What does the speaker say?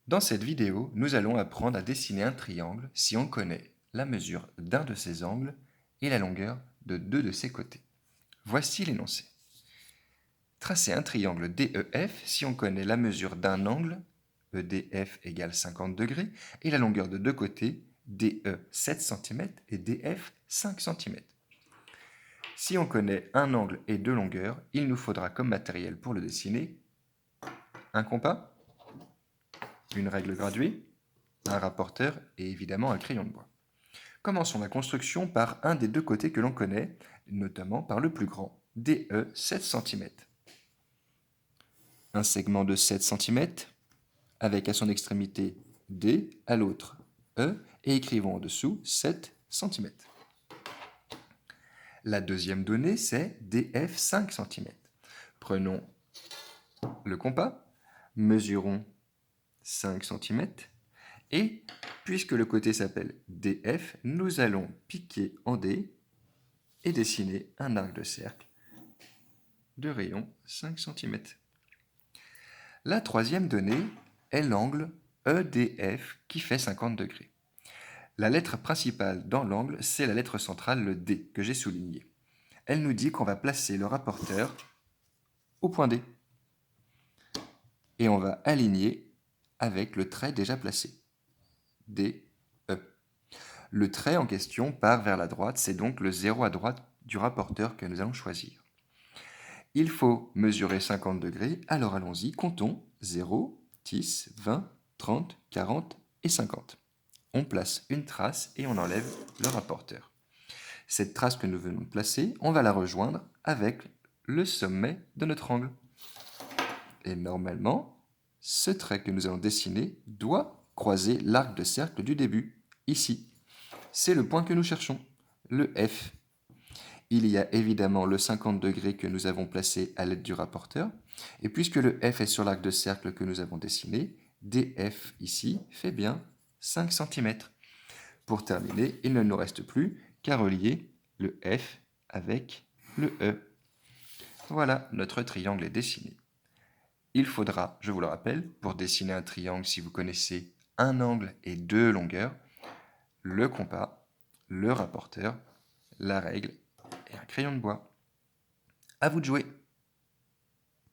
Dans cette vidéo, nous allons apprendre à dessiner un triangle si on connaît la mesure d'un de ses angles et la longueur de deux de ses côtés. Voici l'énoncé. Tracer un triangle DEF si on connaît la mesure d'un angle, EDF égale 50 degrés, et la longueur de deux côtés, DE 7 cm et DF 5 cm. Si on connaît un angle et deux longueurs, il nous faudra comme matériel pour le dessiner un compas, une règle graduée, un rapporteur et évidemment un crayon de bois. Commençons la construction par un des deux côtés que l'on connaît, notamment par le plus grand, DE 7 cm. Un segment de 7 cm, avec à son extrémité D, à l'autre E, et écrivons en dessous 7 cm. La deuxième donnée, c'est DF 5 cm. Prenons le compas, mesurons 5 cm, et puisque le côté s'appelle DF, nous allons piquer en D et dessiner un arc de cercle de rayon 5 cm. La troisième donnée est l'angle EDF qui fait 50 degrés. La lettre principale dans l'angle, c'est la lettre centrale, le D, que j'ai souligné. Elle nous dit qu'on va placer le rapporteur au point D. Et on va aligner avec le trait déjà placé. D, E. Le trait en question part vers la droite, c'est donc le 0 à droite du rapporteur que nous allons choisir. Il faut mesurer 50 degrés, alors allons-y, comptons 0, 10, 20, 30, 40 et 50. On place une trace et on enlève le rapporteur. Cette trace que nous venons de placer, on va la rejoindre avec le sommet de notre angle. Et normalement, ce trait que nous allons dessiner doit croiser l'arc de cercle du début, ici. C'est le point que nous cherchons, le F. Il y a évidemment le 50 degrés que nous avons placé à l'aide du rapporteur. Et puisque le F est sur l'arc de cercle que nous avons dessiné, DF ici fait bien 5 cm. Pour terminer, il ne nous reste plus qu'à relier le F avec le E. Voilà, notre triangle est dessiné. Il faudra, je vous le rappelle, pour dessiner un triangle, si vous connaissez un angle et deux longueurs, le compas, le rapporteur, la règle et un crayon de bois. À vous de jouer!